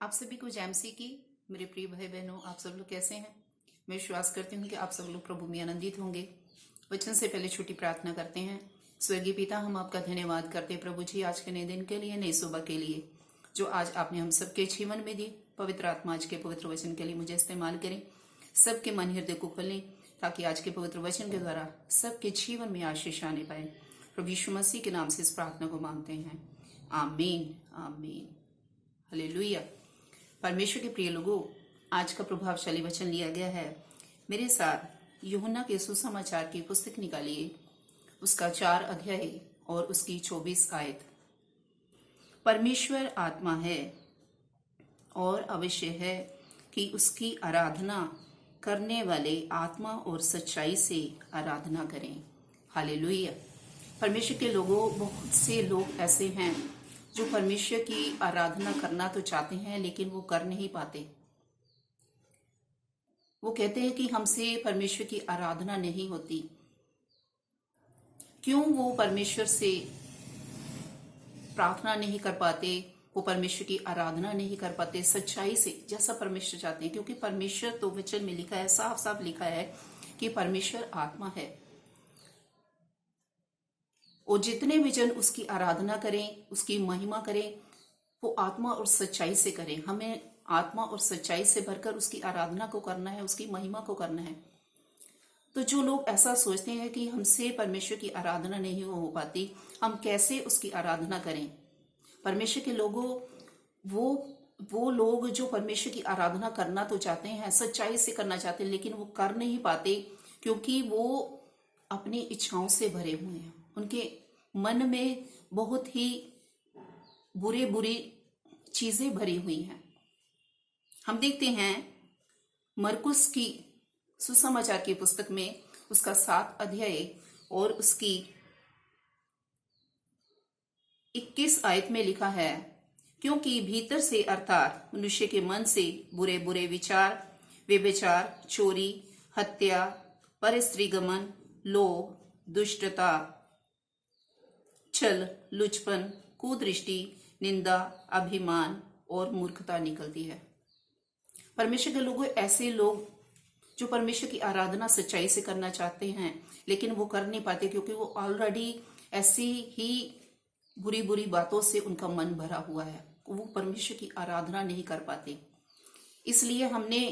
आप सभी को जय मसीह की। मेरे प्रिय भाई बहनों, आप सब लोग कैसे हैं? मैं विश्वास करती हूँ कि आप सब लोग प्रभु में आनंदित होंगे। वचन से पहले छोटी प्रार्थना करते हैं। स्वर्गीय पिता, हम आपका धन्यवाद करते हैं प्रभु जी, आज के नए दिन के लिए, नई सुबह के लिए जो आज आपने हम सबके जीवन में दी। पवित्र आत्मा आज के पवित्र वचन के लिए मुझे इस्तेमाल करें, सबके मन हृदय को खोलें, ताकि आज के पवित्र वचन के द्वारा सबके जीवन में आशीष आने पाए। प्रभु यीशु मसीह के नाम से इस प्रार्थना को मांगते हैं, आमीन आमीन, हालेलुया। परमेश्वर के प्रिय लोगों, आज का प्रभावशाली वचन लिया गया है। मेरे साथ यूहन्ना के सुसमाचार की पुस्तक निकालिए, उसका 4 अध्याय और उसकी 24 आयत। परमेश्वर आत्मा है और अवश्य है कि उसकी आराधना करने वाले आत्मा और सच्चाई से आराधना करें। हालेलुया। परमेश्वर के लोगों, बहुत से लोग ऐसे हैं जो परमेश्वर की आराधना करना तो चाहते हैं लेकिन वो कर नहीं पाते। वो कहते हैं कि हमसे परमेश्वर की आराधना नहीं होती। क्यों वो परमेश्वर से प्रार्थना नहीं कर पाते, वो परमेश्वर की आराधना नहीं कर पाते सच्चाई से, जैसा परमेश्वर चाहते हैं? क्योंकि परमेश्वर तो वचन में लिखा है, साफ साफ लिखा है कि परमेश्वर आत्मा है और जितने भी जन उसकी आराधना करें, उसकी महिमा करें, वो आत्मा और सच्चाई से करें। हमें आत्मा और सच्चाई से भरकर उसकी आराधना को करना है, उसकी महिमा को करना है। तो जो लोग ऐसा सोचते हैं कि हमसे परमेश्वर की आराधना नहीं हो पाती, हम कैसे उसकी आराधना करें? परमेश्वर के लोगों, वो लोग जो परमेश्वर की आराधना करना तो चाहते हैं, सच्चाई से करना चाहते हैं, लेकिन वो कर नहीं पाते क्योंकि वो अपनी इच्छाओं से भरे हुए हैं। उनके मन में बहुत ही बुरी चीजें भरी हुई हैं। हम देखते हैं मरकुस की सुसमाचार की पुस्तक में उसका 7 अध्याय और उसकी 21 आयत में लिखा है, क्योंकि भीतर से अर्थात मनुष्य के मन से बुरे बुरे विचार, व्यभिचार, चोरी, हत्या, परस्त्रीगमन, लोभ, दुष्टता, छल, लुचपन, कुदृष्टि, निंदा, अभिमान और मूर्खता निकलती है। परमेश्वर के लोगों, ऐसे लोग जो परमेश्वर की आराधना सच्चाई से करना चाहते हैं लेकिन वो कर नहीं पाते क्योंकि वो ऑलरेडी ऐसी ही बुरी बुरी बातों से उनका मन भरा हुआ है, वो परमेश्वर की आराधना नहीं कर पाते। इसलिए हमने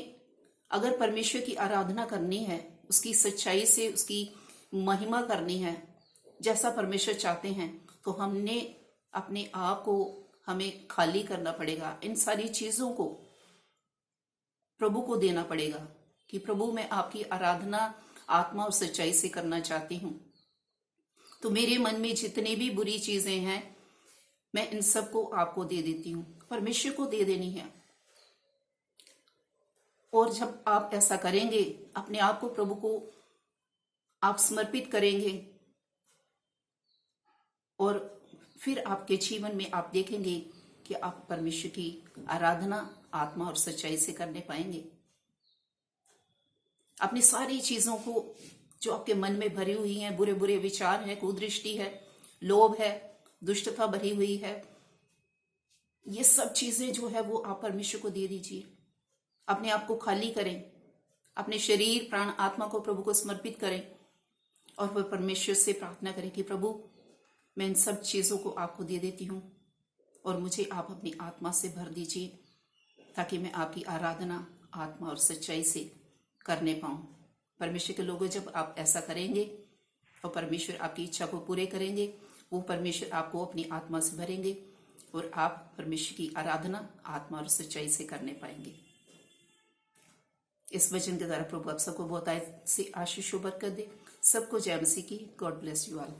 अगर परमेश्वर की आराधना करनी है, उसकी सच्चाई से उसकी महिमा करनी है जैसा परमेश्वर चाहते हैं, तो हमने अपने आप को हमें खाली करना पड़ेगा। इन सारी चीजों को प्रभु को देना पड़ेगा कि प्रभु, मैं आपकी आराधना आत्मा और सच्चाई से करना चाहती हूँ। तो मेरे मन में जितनी भी बुरी चीजें हैं, मैं इन सब को आपको दे देती हूँ, परमेश्वर को दे देनी है। और जब आप ऐसा करेंगे, अपने आप को प्रभु को आप समर्पित करेंगे और फिर आपके जीवन में आप देखेंगे कि आप परमेश्वर की आराधना आत्मा और सच्चाई से करने पाएंगे। अपनी सारी चीजों को जो आपके मन में भरी हुई हैं, बुरे बुरे विचार है, कुदृष्टि है, लोभ है, दुष्टता भरी हुई है, ये सब चीजें जो है वो आप परमेश्वर को दे दीजिए। अपने आप को खाली करें, अपने शरीर, प्राण, आत्मा को प्रभु को समर्पित करें और वह परमेश्वर से प्रार्थना करें कि प्रभु, मैं इन सब चीजों को आपको दे देती हूँ और मुझे आप अपनी आत्मा से भर दीजिए ताकि मैं आपकी आराधना आत्मा और सच्चाई से करने पाऊं। परमेश्वर के लोगों, जब आप ऐसा करेंगे तो परमेश्वर आपकी इच्छा को पूरे करेंगे। वो परमेश्वर आपको अपनी आत्मा से भरेंगे और आप परमेश्वर की आराधना आत्मा और सच्चाई से करने पाएंगे। इस वचन के द्वारा प्रभु आप सबको बहुत से आशीष और बरकत दे। सबको जय मसीह की। God bless you all.